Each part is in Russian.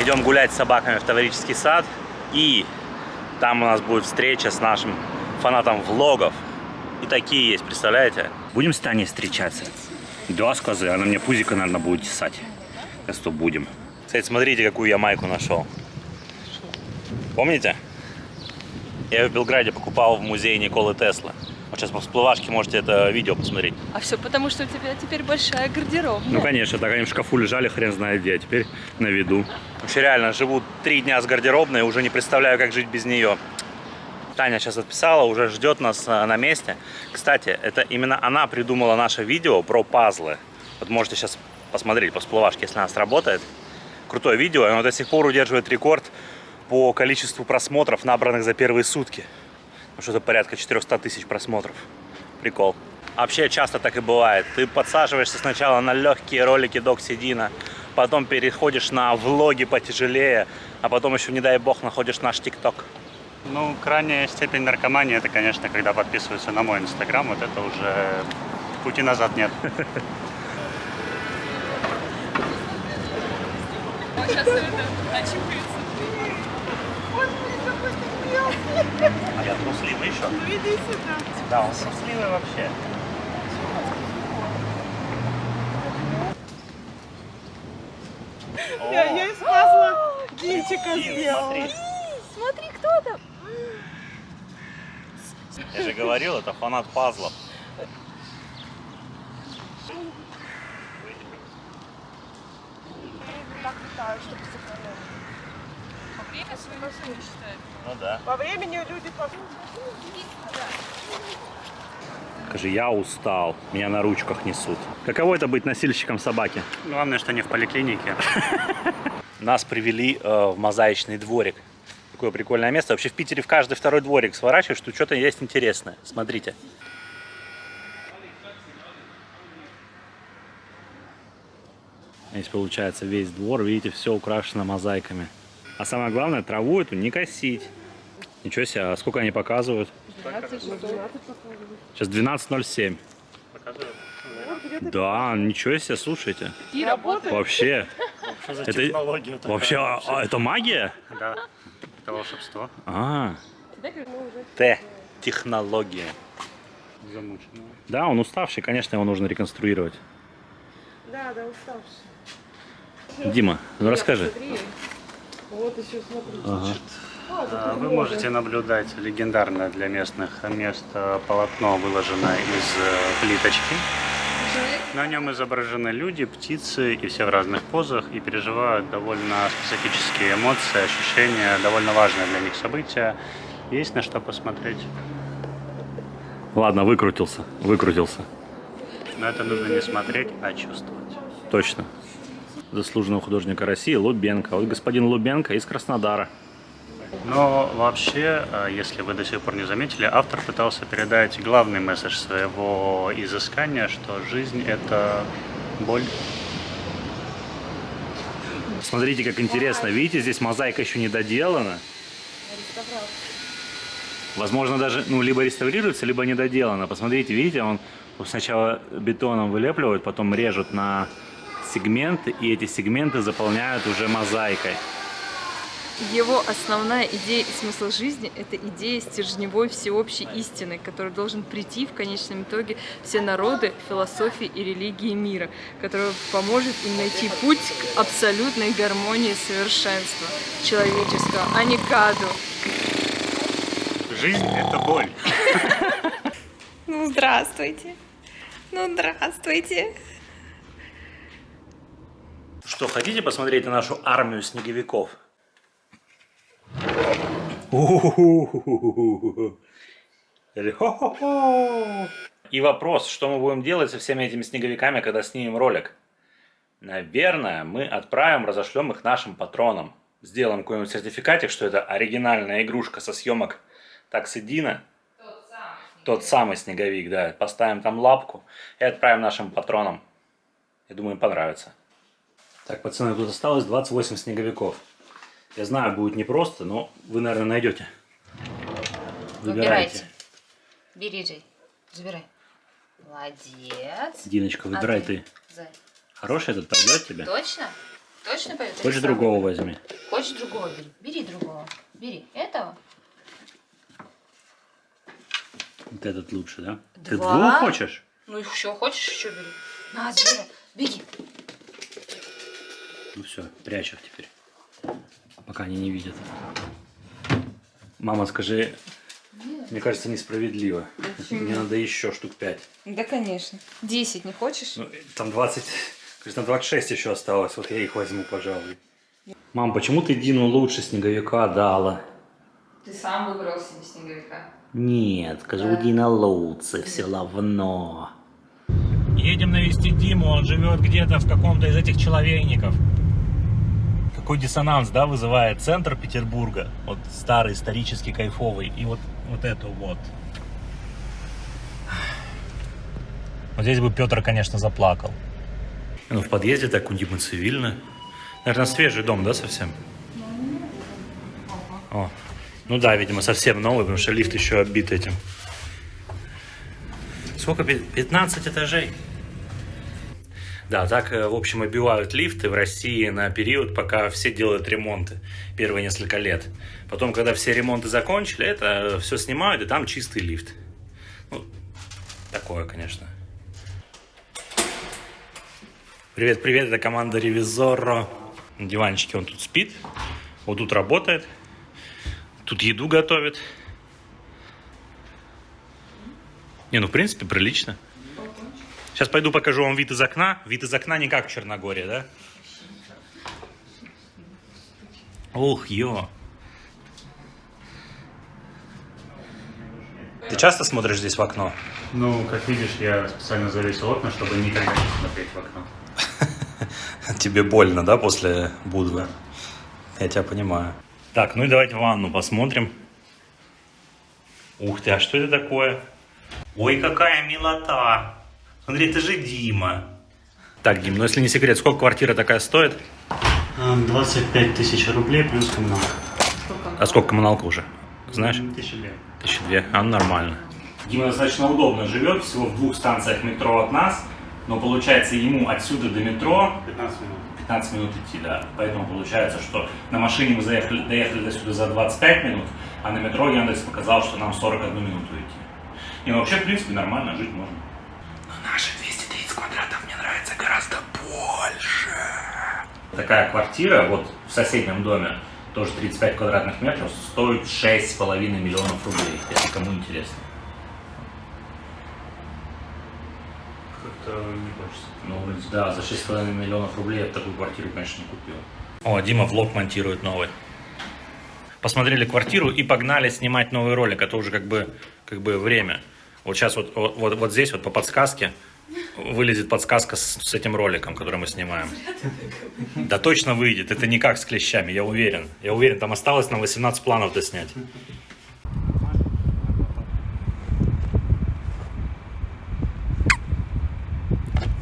Идем гулять с собаками в Таврический сад. И там у нас будет встреча с нашим фанатом влогов. И такие есть, представляете? Будем с Таней встречаться? Да, скажи, она мне пузико, наверное, будет тесать. Так что будем. Кстати, смотрите, какую я майку нашел. Помните? Я ее в Белграде покупал в музее Николы Теслы. Вот сейчас по всплывашке можете это видео посмотреть. А все потому, что у тебя теперь большая гардеробная. Ну, конечно, так они в шкафу лежали, хрен знает где, а теперь на виду. Вообще реально, живу 3 дня с гардеробной, уже не представляю, как жить без нее. Таня сейчас отписала, уже ждет нас на месте. Кстати, это именно она придумала наше видео про пазлы. Вот можете сейчас посмотреть по всплывашке, если она сработает. Крутое видео, и оно до сих пор удерживает рекорд по количеству просмотров, набранных за первые сутки. Что-то порядка 400 тысяч просмотров. Прикол. Вообще часто так и бывает. Ты подсаживаешься сначала на легкие ролики Доксидина, потом переходишь на влоги потяжелее, а потом еще, не дай бог, находишь наш ТикТок. Ну, крайняя степень наркомании, это, конечно, когда подписываются на мой инстаграм, вот это уже пути назад нет. Сейчас это очухается. А я трусливый еще. Ну иди сюда. Да, он трусливый вообще. Я из пазла Динчика сделала. Смотри. Смотри, кто там. Я же говорил, это фанат пазлов. Так летаю, чтобы сохранять. Время свою не считает. Ну да. По времени люди Скажи, я устал, меня на ручках несут. Каково это быть носильщиком собаки? Главное, что не в поликлинике. Нас привели в мозаичный дворик. Такое прикольное место. Вообще в Питере в каждый второй дворик сворачиваешь, что что-то есть интересное. Смотрите. Здесь получается весь двор, видите, все украшено мозаиками. А самое главное, траву эту не косить. Ничего себе, а сколько они показывают? Сейчас 12:07. Показывают? Да, ничего себе, слушайте. И работает. Вообще. Что за Это технология такая вообще, это магия? Да, это волшебство. Технология. Замученного. Да, он уставший, конечно, его нужно реконструировать. Да, уставший. Дима, ну расскажи. Вот еще смотри. Ага. Вы можете наблюдать легендарное для местных мест полотно, выложенное из плиточки. На нем изображены люди, птицы и все в разных позах и переживают довольно специфические эмоции, ощущения, довольно важное для них событие. Есть на что посмотреть. Ладно, выкрутился. Но это нужно не смотреть, а чувствовать. Точно. Заслуженного художника России Лубенко. Вот господин Лубенко из Краснодара. Но вообще, если вы до сих пор не заметили, автор пытался передать главный месседж своего изыскания, что жизнь – это боль. Смотрите, как интересно. Видите, здесь мозаика еще не доделана. Возможно, даже, либо реставрируется, либо не доделана. Посмотрите, видите, он сначала бетоном вылепливают, потом режут на сегменты, и эти сегменты заполняют уже мозаикой. Его основная идея и смысл жизни – это идея стержневой всеобщей истины, которая должен прийти в конечном итоге все народы, философии и религии мира, которая поможет им найти путь к абсолютной гармонии совершенства человеческого, а не к аду. Жизнь – это боль. Ну, здравствуйте. Что, хотите посмотреть на нашу армию снеговиков? И вопрос, что мы будем делать со всеми этими снеговиками, когда снимем ролик? Наверное, мы отправим, разошлем их нашим патронам. Сделаем какой-нибудь сертификатик, что это оригинальная игрушка со съемок Таксидина. Тот самый снеговик, да. Поставим там лапку и отправим нашим патронам. Я думаю, им понравится. Так, пацаны, тут осталось 28 снеговиков. Я знаю, будет непросто, но вы, наверное, найдете. Выбирайте. Бери, Джей. Забирай. Молодец. Диночка, выбирай ты. Зай. Хороший этот пойдет тебе? Точно? Точно пойдет? или Хочешь сам? другого возьми? Хочешь другого бери. Бери другого. Бери. Этого? Вот этот лучше, да? Ты Два? двух хочешь? Ну еще хочешь, еще бери. На, забирай. Беги. Ну все, прячь их теперь. Пока они не видят. Мама, скажи, мне кажется, несправедливо. Мне надо еще штук 5. Да, конечно. 10 не хочешь? Ну, там 20, кажется, там 26 еще осталось. Вот я их возьму, пожалуй. Мам, почему ты Дину лучше снеговика дала? Ты сам выбрал себе снеговика. Нет, скажу, Дина лучше, все равно. Едем навестить Диму, он живет где-то в каком-то из этих человейников. Какой диссонанс, да, вызывает центр Петербурга, вот старый, исторический, кайфовый, и вот эту вот. Вот здесь бы Петр, конечно, заплакал. Ну, в подъезде так у Димы цивильно. Наверное, свежий дом, да, совсем? О, ну да, видимо, совсем новый, потому что лифт еще оббит этим. Сколько? 15 этажей? Да, так, в общем, оббивают лифты в России на период, пока все делают ремонты. Первые несколько лет. Потом, когда все ремонты закончили, это все снимают, и там чистый лифт. Ну, такое, конечно. Привет, привет, это команда Ревизоро. На диванчике он тут спит, вот тут работает, тут еду готовит. Не, ну в принципе прилично. Сейчас пойду покажу вам вид из окна. Вид из окна не как в Черногории, да? Ух, ё. Ты часто смотришь здесь в окно? Ну, как видишь, я специально завесил окна, чтобы никогда не смотреть в окно. Тебе больно, да, после Будвы? Я тебя понимаю. Так, ну и давайте ванну посмотрим. Ух ты, а что это такое? Ой, какая милота! Смотри, это же Дима. Так, Дим, ну если не секрет, сколько квартира такая стоит? 25 тысяч рублей плюс коммуналка. А сколько коммуналка уже? Знаешь? 1002. 1002. А, ну нормально. Дима достаточно удобно живет, всего в 2 станциях метро от нас. Но получается ему отсюда до метро 15 минут. 15 минут идти, да. Поэтому получается, что на машине мы доехали до сюда за 25 минут, а на метро Яндекс показал, что нам 41 минуту идти. И ну, вообще, в принципе, нормально жить можно. Но наши 230 квадратов мне нравится гораздо больше. Такая квартира, вот в соседнем доме, тоже 35 квадратных метров, стоит 6,5 миллионов рублей, если кому интересно. Как-то не хочется. Ну да, за 6,5 миллионов рублей я бы такую квартиру, конечно, не купил. О, Дима влог монтирует новый. Посмотрели квартиру и погнали снимать новый ролик. Это уже как бы время. Вот сейчас вот здесь вот по подсказке вылезет подсказка с этим роликом, который мы снимаем. Да точно выйдет. Это не как с клещами, я уверен. Я уверен, там осталось нам 18 планов доснять.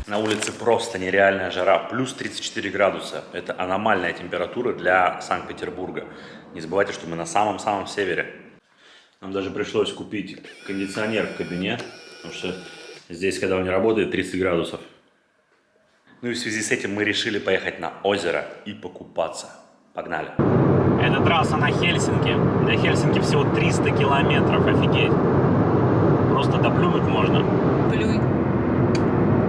На улице просто нереальная жара, плюс 34 градуса. Это аномальная температура для Санкт-Петербурга. Не забывайте, что мы на самом-самом севере. Нам даже пришлось купить кондиционер в кабинет, потому что здесь, когда он не работает, 30 градусов. Ну и в связи с этим мы решили поехать на озеро и покупаться. Погнали. Это трасса на Хельсинки. До Хельсинки всего 300 километров, офигеть. Просто доплюнуть можно. Плюй.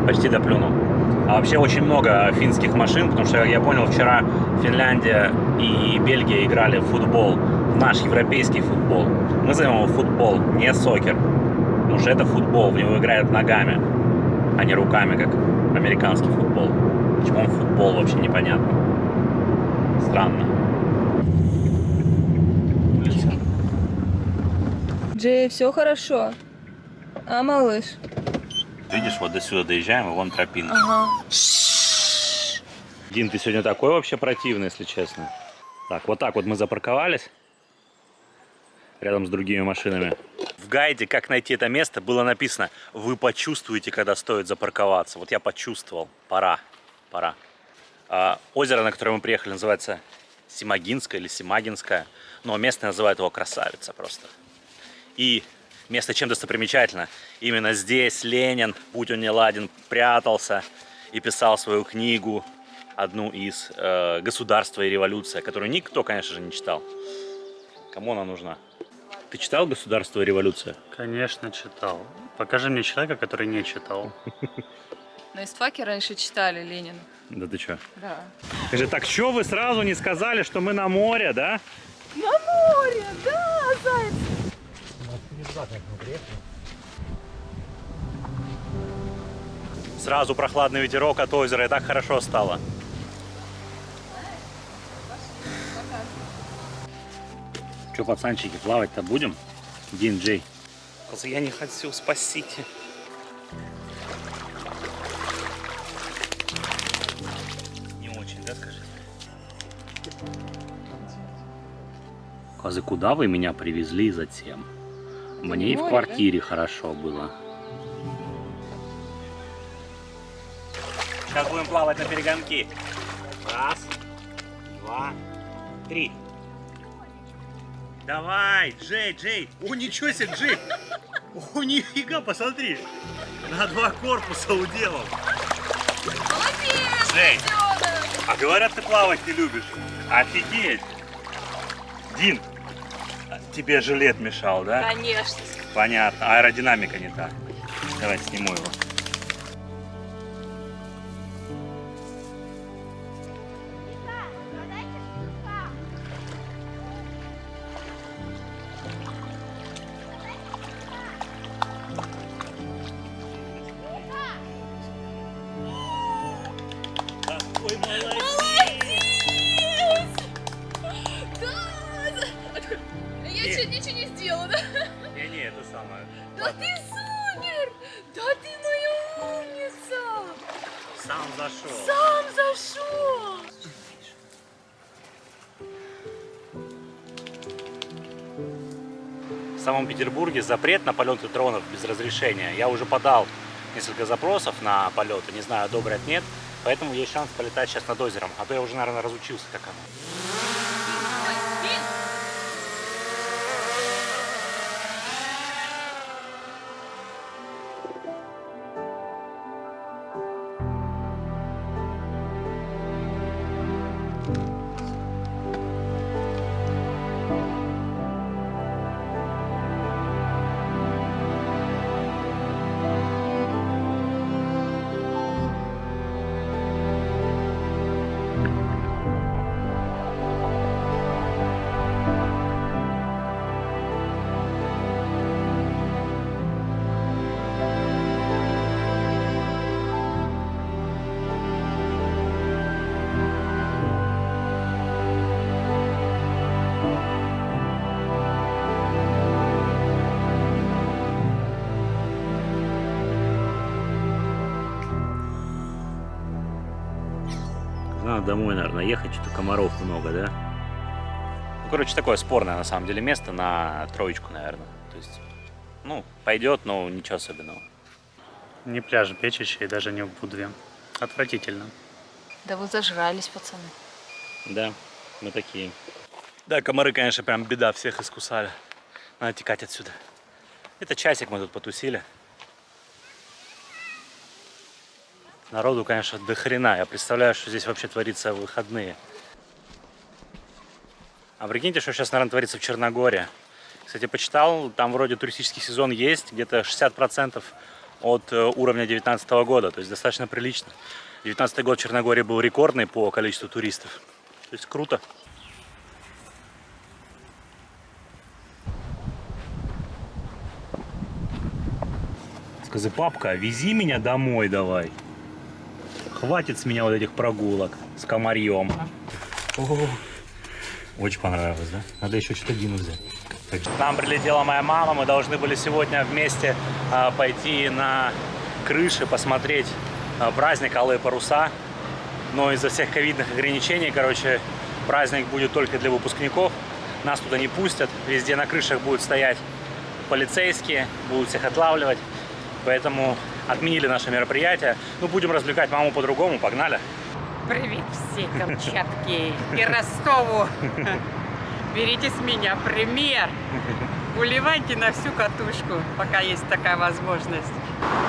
Почти доплюнул. А вообще очень много финских машин, потому что я понял, вчера Финляндия и Бельгия играли в футбол, в наш европейский футбол. Мы называем его футбол, не сокер, потому что это футбол, в него играют ногами, а не руками, как американский футбол. Почему он футбол, вообще непонятно. Странно. Джей, все хорошо. А, малыш? Видишь, вот до сюда доезжаем, и вон тропинка. Ага. Дин, ты сегодня такой вообще противный, если честно. Так вот мы запарковались рядом с другими машинами. В гайде «Как найти это место» было написано: вы почувствуете, когда стоит запарковаться. Вот я почувствовал. Пора. Озеро, на которое мы приехали, называется Симагинское или Симагинское. Но местные называют его Красавица просто. И место чем достопримечательно. Именно здесь Ленин, будь он не ладен, прятался и писал свою книгу одну из «Государство и революция», которую никто, конечно же, не читал. Кому она нужна? Ты читал «Государство и революция»? Конечно, читал. Покажи мне человека, который не читал. На истфаке раньше читали Ленина. Да ты чё? Да. Скажи, так что вы сразу не сказали, что мы на море, да? На море, да, заяц. Сразу прохладный ветерок от озера, и так хорошо стало. Что, пацанчики, плавать-то будем? Дин Джей. Я не хочу, спасите. Не очень, да, скажи? Козы, куда вы меня привезли затем? Мне и в квартире хорошо было. Сейчас будем плавать на перегонки. Раз, два, три. Давай, Джей, Джей. О, ничего себе, Джей. О, нифига, посмотри. На 2 корпуса уделал. Молодец, Джей. Федор. А говорят, ты плавать не любишь. Офигеть. Дин, тебе жилет мешал, да? Конечно. Понятно. Аэродинамика не та. Давай сниму его. Какой молодец! Я чуть ничего не сделала, да? Не, это самое. Да ты супер! Да ты моя умница! Сам зашел. Сам зашел! В самом Петербурге запрет на полеты дронов без разрешения. Я уже подал несколько запросов на полеты, не знаю, одобрят, нет. Поэтому есть шанс полетать сейчас над озером. А то я уже, наверное, разучился, как оно. Надо домой, наверное, ехать, что-то комаров много, да? Ну, короче, такое спорное, на самом деле, место на 3, наверное. То есть, ну, пойдет, но ничего особенного. Не пляж Печище и даже не в Будве. Отвратительно. Да вы зажрались, пацаны. Да, мы такие. Да, комары, конечно, прям беда, всех искусали. Надо текать отсюда. Это часик мы тут потусили. Народу, конечно, до хрена. Я представляю, что здесь вообще творится в выходные. А прикиньте, что сейчас, наверное, творится в Черногории. Кстати, почитал, там вроде туристический сезон есть, где-то 60% от уровня 2019 года. То есть достаточно прилично. 2019 год в Черногории был рекордный по количеству туристов. То есть круто. Скажи, папка, вези меня домой давай. Хватит с меня вот этих прогулок с комарьем. Очень понравилось, да? Надо еще что-то Дину взять. К нам прилетела моя мама, мы должны были сегодня вместе пойти на крыши, посмотреть праздник Алые паруса. Но из-за всех ковидных ограничений, короче, праздник будет только для выпускников. Нас туда не пустят. Везде на крышах будут стоять полицейские, будут всех отлавливать. Поэтому отменили наше мероприятие. Ну, будем развлекать маму по-другому. Погнали. Привет всей Камчатке и Ростову. Берите с меня пример. Уливайте на всю катушку, пока есть такая возможность.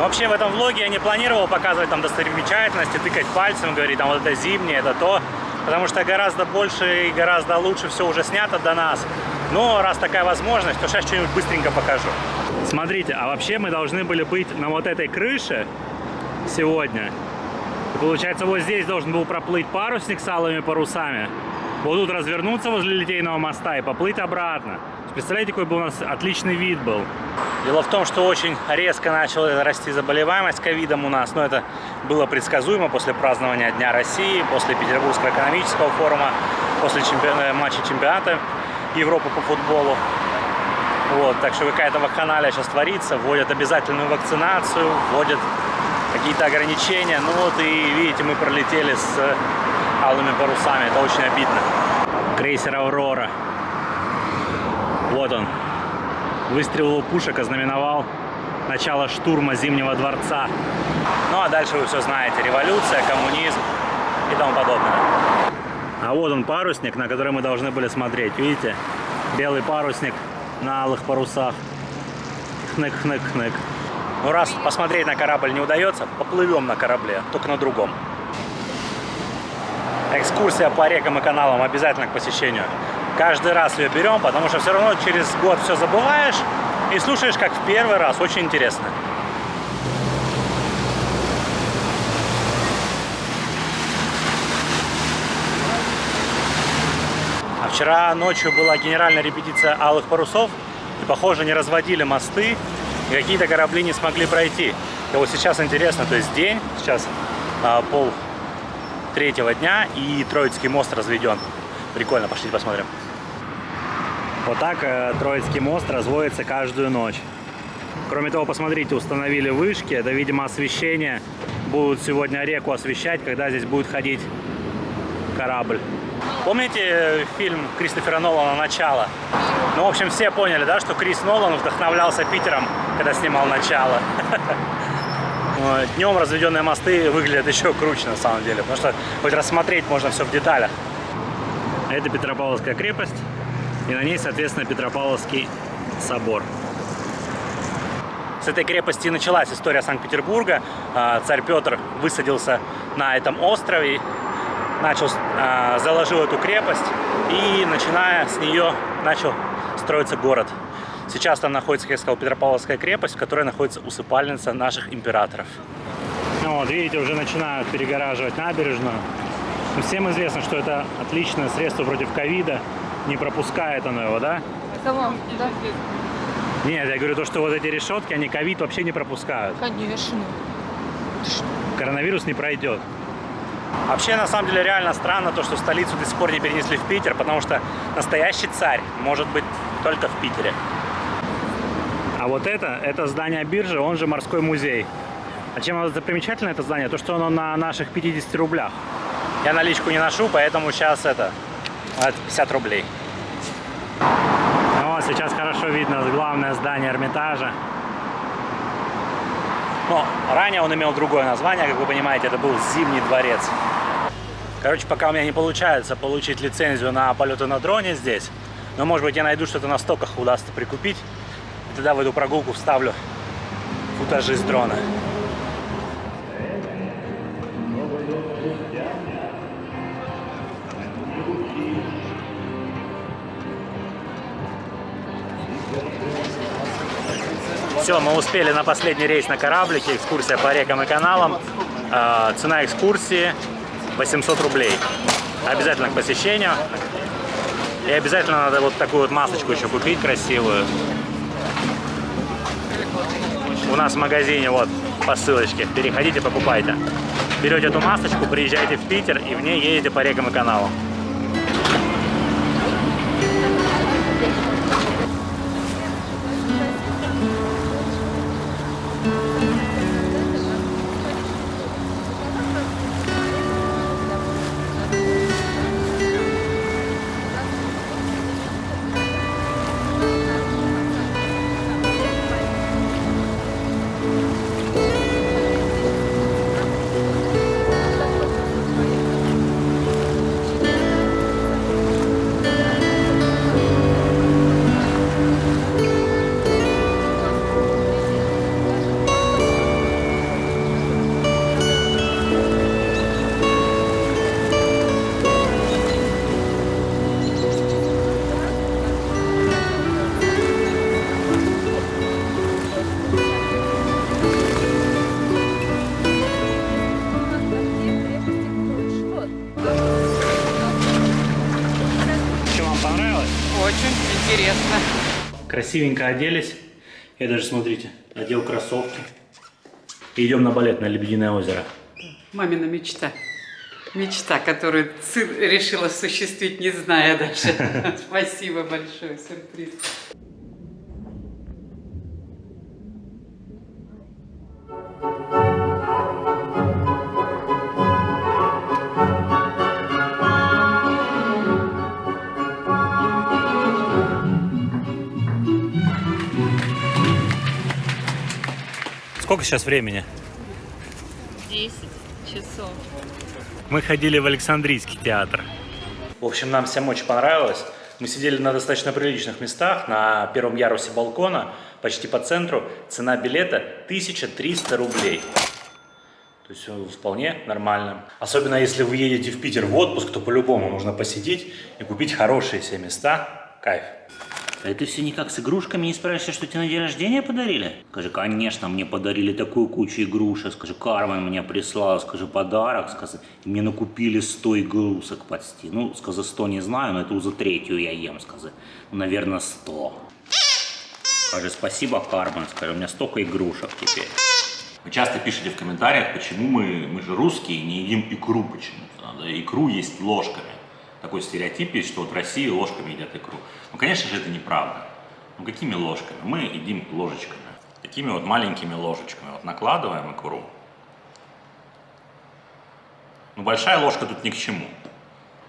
Вообще в этом влоге я не планировал показывать там достопримечательности, тыкать пальцем, говорить там вот это зимнее, это то. Потому что гораздо больше и гораздо лучше все уже снято до нас. Но раз такая возможность, то сейчас что-нибудь быстренько покажу. Смотрите, а вообще мы должны были быть на вот этой крыше сегодня. И получается, вот здесь должен был проплыть парусник с алыми парусами. Вот тут развернуться возле Литейного моста и поплыть обратно. Представляете, какой бы у нас отличный вид был. Дело в том, что очень резко начала расти заболеваемость ковидом у нас. Но это было предсказуемо после празднования Дня России, после Петербургского экономического форума, после матча чемпионата Европы по футболу. Вот, так что какая-то вакханалия сейчас творится. Вводят обязательную вакцинацию, вводят какие-то ограничения. Ну вот и видите, мы пролетели с алыми парусами. Это очень обидно. Крейсер «Аврора». Вот он. Выстрел его пушек ознаменовал начало штурма Зимнего дворца. Ну а дальше вы все знаете. Революция, коммунизм и тому подобное. А вот он парусник, на который мы должны были смотреть. Видите? Белый парусник на алых парусах. Хнык-хнык-хнык. Ну раз посмотреть на корабль не удается, поплывем на корабле, только на другом. Экскурсия по рекам и каналам обязательно к посещению. Каждый раз ее берем, потому что все равно через год все забываешь и слушаешь как в первый раз. Очень интересно. А вчера ночью была генеральная репетиция алых парусов. И, похоже, не разводили мосты. И какие-то корабли не смогли пройти. И вот сейчас интересно, то есть день, сейчас 2:30 дня, и Троицкий мост разведен. Прикольно, пошлите посмотрим. Вот так Троицкий мост разводится каждую ночь. Кроме того, посмотрите, установили вышки. Это, видимо, освещение. Будут сегодня реку освещать, когда здесь будет ходить корабль. Помните фильм Кристофера Нолана «Начало»? Ну, в общем, все поняли, да, что Крис Нолан вдохновлялся Питером, когда снимал «Начало». Днем разведенные мосты выглядят еще круче, на самом деле, потому что хоть рассмотреть можно все в деталях. Это Петропавловская крепость, и на ней, соответственно, Петропавловский собор. С этой крепости началась история Санкт-Петербурга. Царь Петр высадился на этом острове, заложил эту крепость, и, начиная с нее, начал строиться город. Сейчас там находится, как я сказал, Петропавловская крепость, в которой находится усыпальница наших императоров. Ну вот, видите, уже начинают перегораживать набережную. Всем известно, что это отличное средство против ковида. Не пропускает оно его, да? Кого? Да. Нет, я говорю то, что вот эти решетки, они ковид вообще не пропускают. Конечно. Коронавирус не пройдет. Вообще, на самом деле, реально странно то, что столицу до сих пор не перенесли в Питер, потому что настоящий царь может быть только в Питере. А вот это здание биржи, он же морской музей. А чем оно примечательно, это здание? То, что оно на наших 50 рублях. Я наличку не ношу, поэтому сейчас это 50 рублей. Вот сейчас хорошо видно главное здание Эрмитажа. Но ранее он имел другое название, как вы понимаете, это был Зимний дворец. Короче, пока у меня не получается получить лицензию на полеты на дроне здесь, но может быть я найду что-то на стоках, удастся прикупить. И тогда в эту прогулку вставлю футажи с дрона. Все, мы успели на последний рейс на кораблике, экскурсия по рекам и каналам. Цена экскурсии 800 рублей. Обязательно к посещению. И обязательно надо вот такую вот масочку еще купить красивую. У нас в магазине вот по ссылочке. Переходите, покупайте. Берете эту масочку, приезжаете в Питер и в ней едете по рекам и каналам. красивенько оделись. Я даже, смотрите, одел кроссовки. И идем на балет на Лебединое озеро. Мамина мечта. Мечта, которую сын решил осуществить, не зная даже. Спасибо большое, сюрприз. Сколько сейчас времени? 10 часов. Мы ходили в Александрийский театр. В общем, нам всем очень понравилось. Мы сидели на достаточно приличных местах, на первом ярусе балкона, почти по центру. Цена билета 1300 рублей. То есть вполне нормально. Особенно если вы едете в Питер в отпуск, то по-любому нужно посетить и купить хорошие себе места. Кайф. А ты все никак с игрушками не спрашиваешь, что тебе на день рождения подарили? Скажи, конечно, мне подарили такую кучу игрушек. Скажи, Кармен мне прислала, скажи, подарок. Скажи, мне накупили 100 игрушек почти. Ну, скажи, 100 не знаю, но это уже третью я ем, скажи. Ну, наверное, 100. Скажи, спасибо, Кармен, скажи, у меня столько игрушек теперь. Вы часто пишете в комментариях, почему мы же русские, не едим икру почему-то. Надо икру есть ложками. Такой стереотип есть, что вот в России ложками едят икру. Ну, конечно же, это неправда. Ну, какими ложками? Мы едим ложечками. Такими вот маленькими ложечками. Вот накладываем икру. Ну, большая ложка тут ни к чему.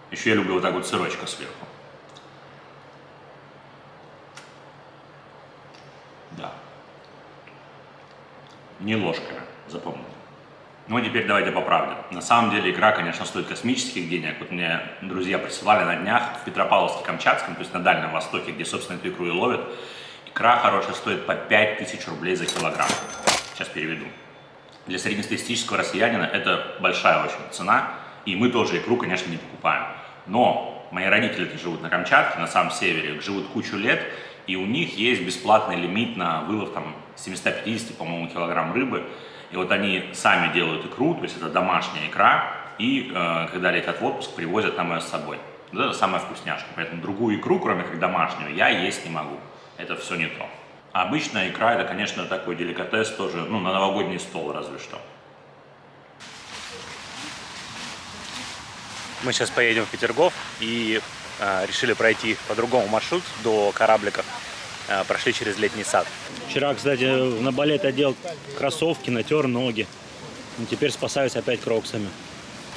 Еще я люблю вот так вот сырочка сверху. Да. Не ложками, запомните. Ну, а теперь давайте по правде. На самом деле икра, конечно, стоит космических денег. Вот мне друзья присылали на днях в Петропавловске-Камчатском, то есть на Дальнем Востоке, где, собственно, эту икру и ловят. Икра хорошая стоит по 5000 рублей за килограмм. Сейчас переведу. Для среднестатистического россиянина это большая очень цена. И мы тоже икру, конечно, не покупаем. Но мои родители живут на Камчатке, на самом севере, живут кучу лет. И у них есть бесплатный лимит на вылов там 750, по-моему, килограмм рыбы. И вот они сами делают икру, то есть это домашняя икра, и когда летят в отпуск, привозят нам ее с собой. Вот это самая вкусняшка. Поэтому другую икру, кроме как домашнюю, я есть не могу. Это все не то. А обычная икра, это, конечно, такой деликатес тоже, ну, на новогодний стол разве что. Мы сейчас поедем в Петергоф и решили пройти по другому маршруту до корабликов. Прошли через летний сад. Вчера, кстати, на балет одел кроссовки, натер ноги. И теперь спасаюсь опять кроксами.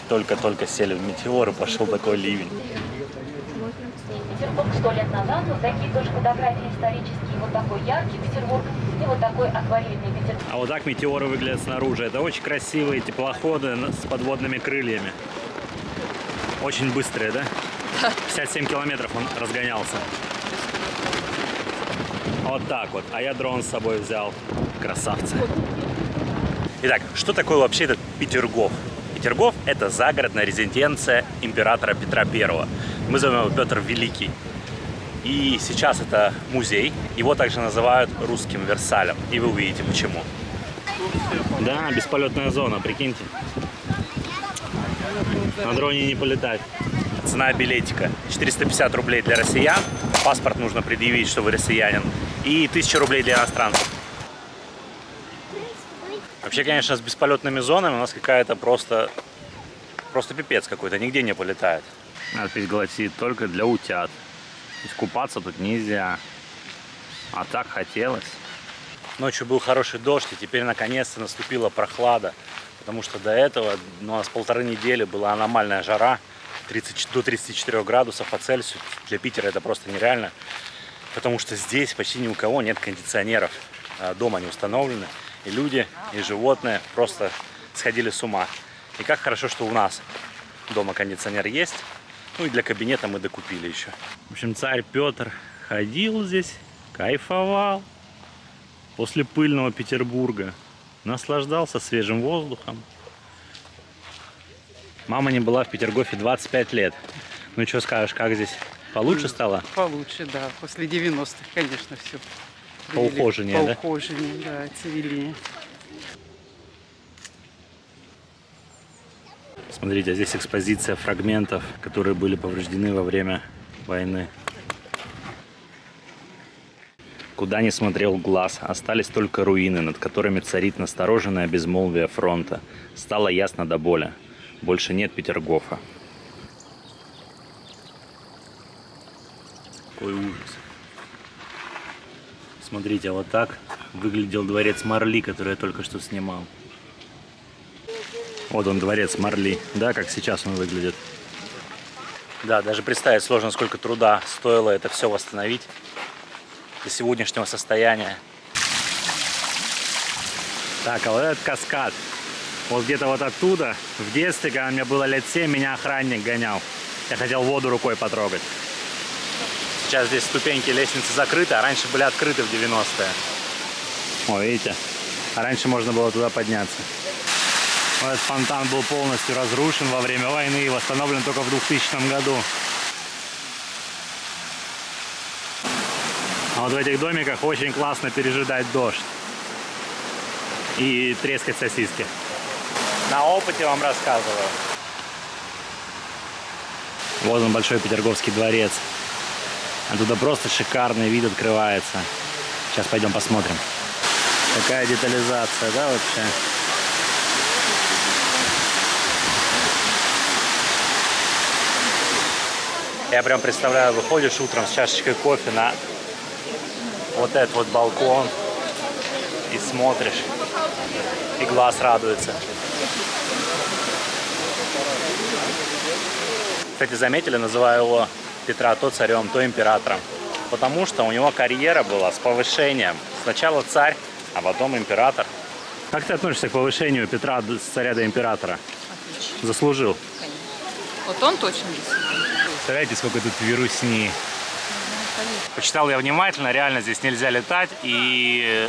Только-только сели в метеор и пошел такой ливень. Петербург 100 лет назад, вот такие тоже фотографии исторические, вот такой яркий Петербург и вот такой акварельный Петербург. А вот так метеоры выглядят снаружи. Это очень красивые теплоходы с подводными крыльями. Очень быстрые, да? 57 километров он разгонялся. Вот так вот. А я дрон с собой взял. Красавцы. Итак, что такое вообще этот Петергоф? Петергоф – это загородная резиденция императора Петра I. Мы зовем его Петр Великий. И сейчас это музей. Его также называют русским Версалем. И вы увидите почему. Да, бесполетная зона, прикиньте. На дроне не полетать. Цена билетика 450 рублей для россиян. Паспорт нужно предъявить, что вы россиянин. И 1000 рублей для иностранцев. Вообще, конечно, с бесполетными зонами у нас какая-то просто пипец какой-то. Нигде не полетает. Надпись гласит только для утят. То есть купаться тут нельзя. А так хотелось. Ночью был хороший дождь, и теперь наконец-то наступила прохлада. Потому что до этого у нас 1,5 недели была аномальная жара. До 34 градусов по Цельсию. Для Питера это просто нереально. Потому что здесь почти ни у кого нет кондиционеров. Дома не установлены. И люди, и животные просто сходили с ума. И как хорошо, что у нас дома кондиционер есть. Ну и для кабинета мы докупили еще. В общем, царь Петр ходил здесь, кайфовал. После пыльного Петербурга. Наслаждался свежим воздухом. Мама не была в Петергофе 25 лет. Ну что скажешь, как здесь? Получше стало? Получше, да. После 90-х, конечно, все. Поухоженнее, да? Поухоженнее, да, цивильнее. Смотрите, здесь экспозиция фрагментов, которые были повреждены во время войны. Куда ни смотрел глаз, остались только руины, над которыми царит настороженное безмолвие фронта. Стало ясно до боли. Больше нет Петергофа. Какой ужас. Смотрите, вот так выглядел дворец Марли, который я только что снимал. Вот он, дворец Марли. Да, как сейчас он выглядит. Да, даже представить сложно, сколько труда стоило это все восстановить до сегодняшнего состояния. Так, а вот этот каскад. Вот где-то вот оттуда, в детстве, когда мне было лет 7, меня охранник гонял. Я хотел воду рукой потрогать. Сейчас здесь ступеньки лестницы закрыты, а раньше были открыты в 90-е. О, видите? А раньше можно было туда подняться. Вот этот фонтан был полностью разрушен во время войны и восстановлен только в 2000 году. А вот в этих домиках очень классно пережидать дождь и трескать сосиски. На опыте вам рассказываю. Вот он, Большой Петерговский дворец. Оттуда просто шикарный вид открывается. Сейчас пойдем посмотрим. Какая детализация, да, вообще? Я прям представляю, выходишь утром с чашечкой кофе на вот этот вот балкон и смотришь, и глаз радуется. Кстати, заметили, называю его Петра то царем, то императором, потому что у него карьера была с повышением. Сначала царь, а потом император. Как ты относишься к повышению Петра с царя до императора? Отлично. Заслужил. Конечно. Вот он точно заслужил. Представляете, сколько тут вирусни. Почитал я внимательно, реально здесь нельзя летать, и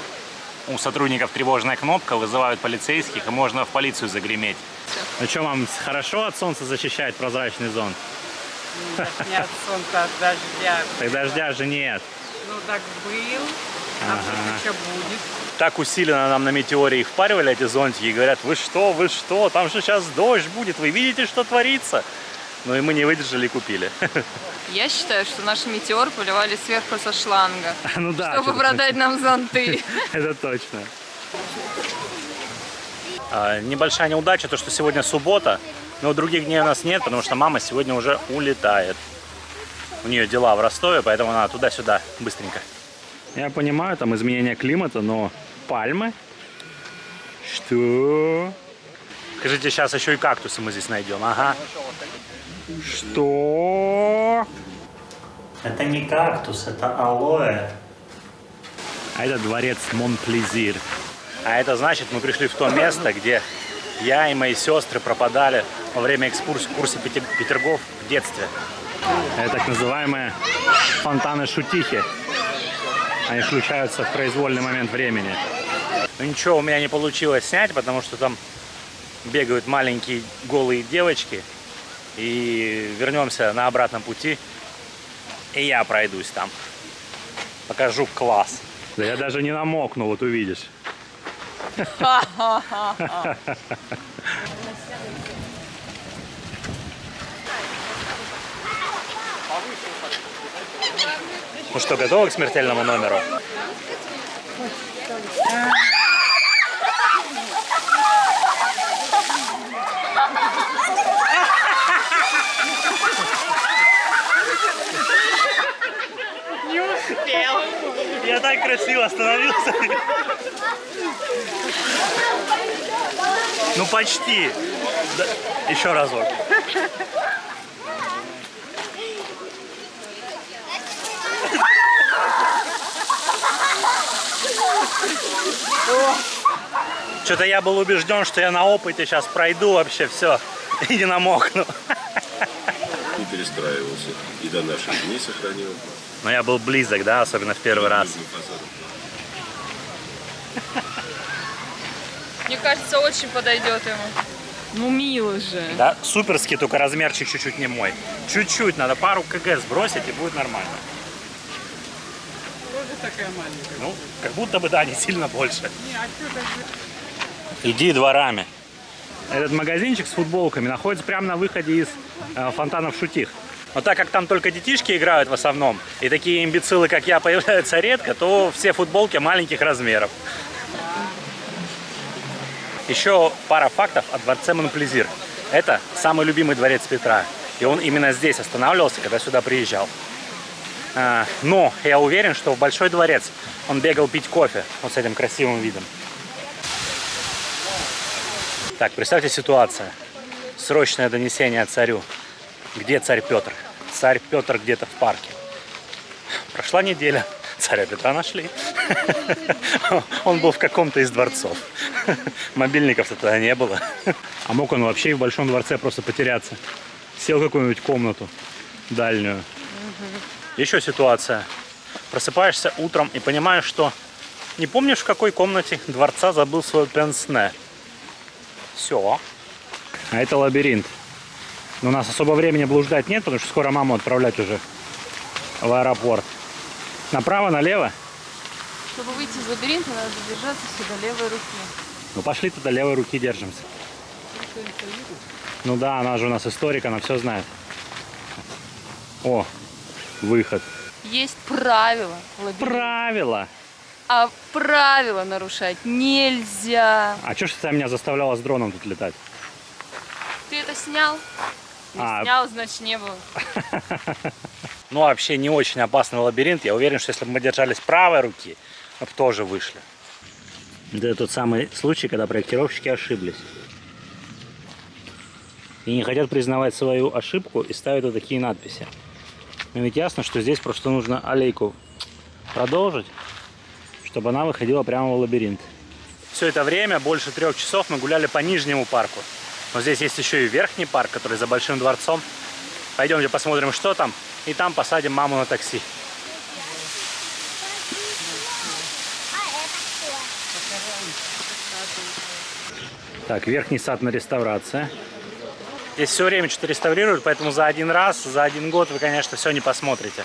у сотрудников тревожная кнопка, вызывают полицейских, и можно в полицию загреметь. Ну что, вам хорошо от солнца защищает прозрачный зонт? Не от солнца, от дождя. Так дождя же нет. Ну так был, а что будет? Так усиленно нам на метеоре их впаривали, эти зонтики, и говорят, вы что, там же сейчас дождь будет, вы видите, что творится? Ну и мы не выдержали и купили. Я считаю, что наши метеор поливали сверху со шланга, Ну да. чтобы продать нам зонты. Это точно. Небольшая неудача, то что сегодня суббота, но других дней у нас нет, потому что мама сегодня уже улетает. У нее дела в Ростове, поэтому она туда-сюда быстренько. Я понимаю, там изменение климата, но пальмы? Что? Скажите, сейчас еще и кактусы мы здесь найдем. Ага. Что? Это не кактус, это алоэ. А это дворец Монплезир. А это значит, мы пришли в то место, где я и мои сестры пропадали во время экскурсии в курсе Петергоф в детстве. Это так называемые фонтаны Шутихи. Они включаются в произвольный момент времени. Но ничего у меня не получилось снять, потому что там бегают маленькие голые девочки. И вернемся на обратном пути, и я пройдусь там. Покажу класс. Да я даже не намокну, вот увидишь. Ну что, готовы к смертельному номеру? Не успел. Я так красиво остановился. Ну почти. Да. Еще разок. Что-то я был убежден, что я на опыте сейчас пройду вообще все и не намокну. Не перестраивался и до наших дней сохранил. Но я был близок, да, особенно в первый раз. Мне кажется, очень подойдет ему. Ну, мило же. Да, суперский, только размерчик чуть-чуть не мой. Чуть-чуть, надо пару кг сбросить, и будет нормально. Тоже такая маленькая. Ну, как будто бы, да, не сильно больше. Иди дворами. Этот магазинчик с футболками находится прямо на выходе из фонтанов Шутих. Но так как там только детишки играют в основном, и такие имбецилы, как я, появляются редко, то все футболки маленьких размеров. Еще пара фактов о дворце Монплезир. Это самый любимый дворец Петра. И он именно здесь останавливался, когда сюда приезжал. Но я уверен, что в Большой дворец он бегал пить кофе вот с этим красивым видом. Так, представьте ситуацию. Срочное донесение царю. Где царь Петр? Царь Петр где-то в парке. Прошла неделя. Царя Петра нашли. Он был в каком-то из дворцов. Мобильников-то тогда не было. А мог он вообще в Большом дворце просто потеряться? Сел в какую-нибудь комнату дальнюю. Еще ситуация. Просыпаешься утром и понимаешь, что не помнишь, в какой комнате дворца забыл свое пенсне. Все. А это лабиринт. Но у нас особо времени блуждать нет, потому что скоро маму отправлять уже в аэропорт. Направо, налево? Чтобы выйти из лабиринта, надо держаться всегда левой руки. Ну пошли туда, левой руки держимся. Ну да, она же у нас историк, она все знает. О, выход. Есть правила лабиринта. Правила? А правила нарушать нельзя. А что ж ты меня заставляла с дроном тут летать? Ты это снял? Не снял, значит не было. Ну вообще не очень опасный лабиринт. Я уверен, что если бы мы держались правой руки, мы бы тоже вышли. Это тот самый случай, когда проектировщики ошиблись. И не хотят признавать свою ошибку и ставят вот такие надписи. Но ведь ясно, что здесь просто нужно аллейку продолжить, чтобы она выходила прямо в лабиринт. Все это время, больше 3 часов, мы гуляли по Нижнему парку. Но здесь есть еще и Верхний парк, который за Большим дворцом. Пойдемте посмотрим, что там, и там посадим маму на такси. Так, Верхний сад на реставрации. Здесь все время что-то реставрируют, поэтому за один раз, за один год вы, конечно, все не посмотрите.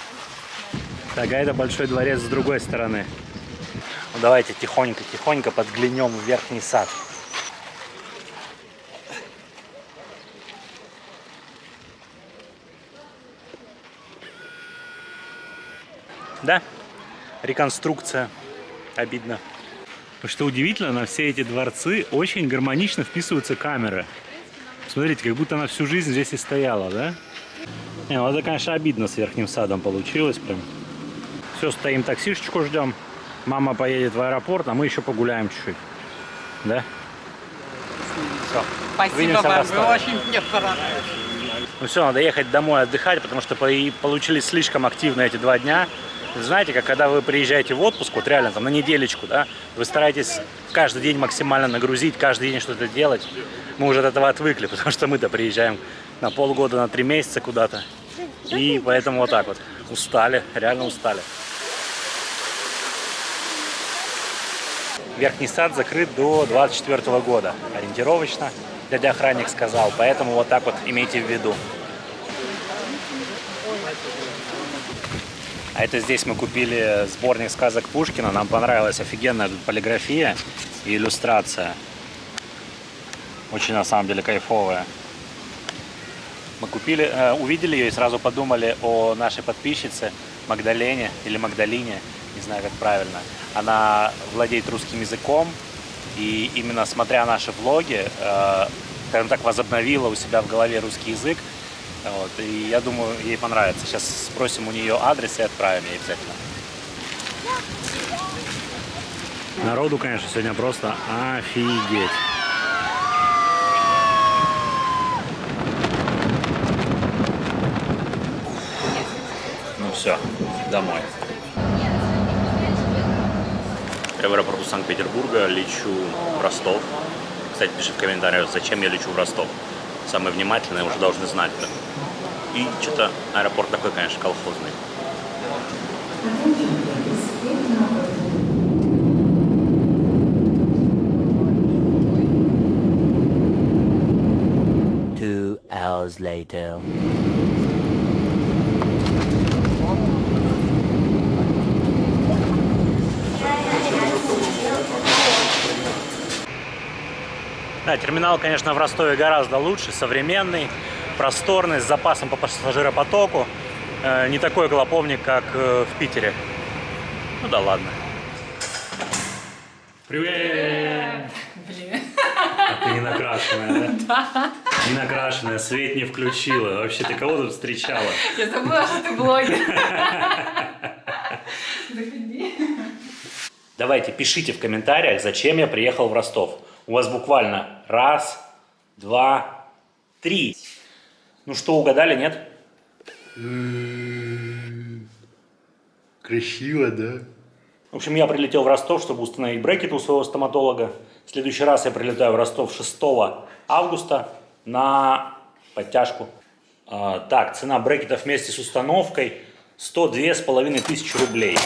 Так, а это Большой дворец с другой стороны. Ну, давайте тихонько подглянем в Верхний сад. Да, реконструкция. Обидно. Что удивительно, на все эти дворцы очень гармонично вписываются камеры. Смотрите, как будто она всю жизнь здесь и стояла, да? Не, ну это, конечно, обидно с Верхним садом получилось прям. Все, стоим, таксишечку ждем. Мама поедет в аэропорт, а мы еще погуляем чуть-чуть. Да? Все. Спасибо вам, вы очень мне понравились. Ну все, надо ехать домой отдыхать, потому что получились слишком активно эти 2 дня. Знаете, как когда вы приезжаете в отпуск, вот реально там на неделечку, да, вы стараетесь каждый день максимально нагрузить, каждый день что-то делать. Мы уже от этого отвыкли, потому что мы-то приезжаем на полгода, на 3 месяца куда-то. И поэтому вот так вот. Устали, реально устали. Верхний сад закрыт до 24 года, ориентировочно, дядя охранник сказал, поэтому вот так вот имейте в виду. А это здесь мы купили сборник сказок Пушкина, нам понравилась офигенная полиграфия и иллюстрация. Очень на самом деле кайфовая. Мы купили, увидели ее и сразу подумали о нашей подписчице Магдалене или Магдалине, не знаю как правильно. Она владеет русским языком и именно смотря наши влоги, скажем так, возобновила у себя в голове русский язык. Вот, и я думаю, ей понравится. Сейчас спросим у нее адрес и отправим ей обязательно. Народу, конечно, сегодня просто офигеть. Ну все, домой. Я в аэропорту Санкт-Петербурга лечу в Ростов. Кстати, пиши в комментариях, зачем я лечу в Ростов. Самые внимательные уже должны знать. Да? И что-то аэропорт такой, конечно, колхозный. Two hours later. Да, терминал, конечно, в Ростове гораздо лучше, современный. просторный, с запасом по пассажиропотоку. Не такой клоповник, как в Питере. Ну да ладно. Привет! Блин. А ты не накрашенная, да? Да. Не накрашенная, свет не включила. Вообще, ты кого тут встречала? Я забыла, что ты блогер. Заходи. Давайте, пишите в комментариях, зачем я приехал в Ростов. У вас буквально 1, 2, 3. Ну что, угадали, нет? Красиво, да? В общем, я прилетел в Ростов, чтобы установить брекеты у своего стоматолога. В следующий раз я прилетаю в Ростов 6 августа на подтяжку. Так, цена брекетов вместе с установкой 102,5 тысячи рублей.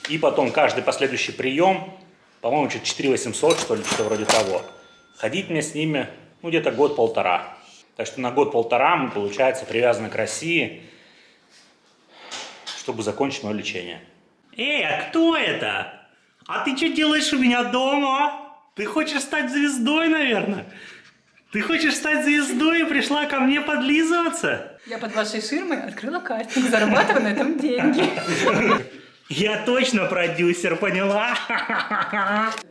И потом каждый последующий прием, по-моему, что-то 4800, что ли, что-то вроде того. Ходить мне с ними, ну, где-то год-полтора. Так что на год-полтора мы, получается, привязаны к России, чтобы закончить мое лечение. Эй, а кто это? А ты что делаешь у меня дома? Ты хочешь стать звездой, наверное? Ты хочешь стать звездой и пришла ко мне подлизываться? Я под вашей ширмой открыла кастинг, зарабатываю на этом деньги. Я точно продюсер, поняла?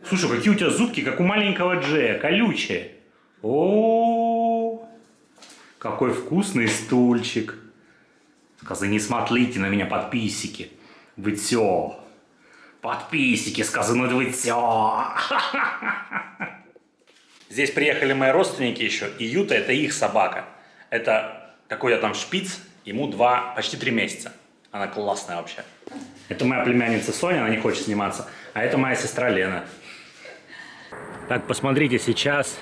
Слушай, какие у тебя зубки, как у маленького Джея, колючие. О, какой вкусный стульчик. Сказы, не смотрите на меня, подписчики. Вы все. Подписчики, сказано, вы все. Здесь приехали мои родственники еще, и Юта — это их собака. Это какой-то там шпиц, ему почти 3 месяца. Она классная вообще. Это моя племянница Соня, она не хочет сниматься. А это моя сестра Лена. Так, посмотрите, сейчас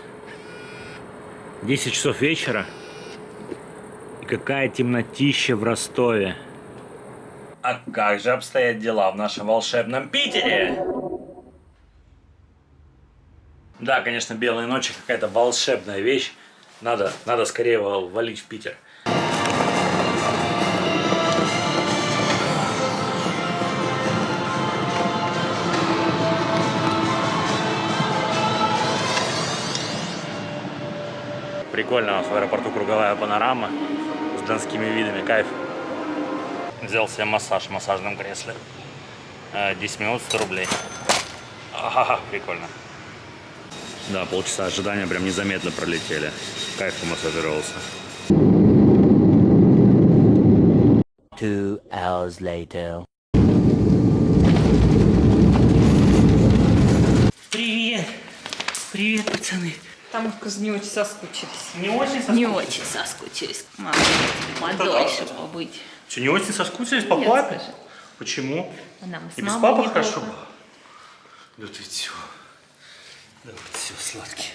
10 часов вечера. И какая темнотища в Ростове. А как же обстоят дела в нашем волшебном Питере? Да, конечно, белые ночи какая-то волшебная вещь. Надо скорее валить в Питер. Прикольно, у нас в аэропорту круговая панорама с донскими видами, кайф. Взял себе массаж в массажном кресле. 10 минут 100 рублей. Ага, прикольно. Да, полчаса ожидания прям незаметно пролетели. Кайф помассажировался. 2 hours later. Привет! Привет, пацаны! Там не очень соскучились. Не очень соскучились? Не очень соскучились. Мама, подольше побыть. Что, не очень соскучились по Нет, папе? скажи. Почему? А нам с И без мамой папы неплохо. хорошо? Да ты все. Да вот все, сладкий.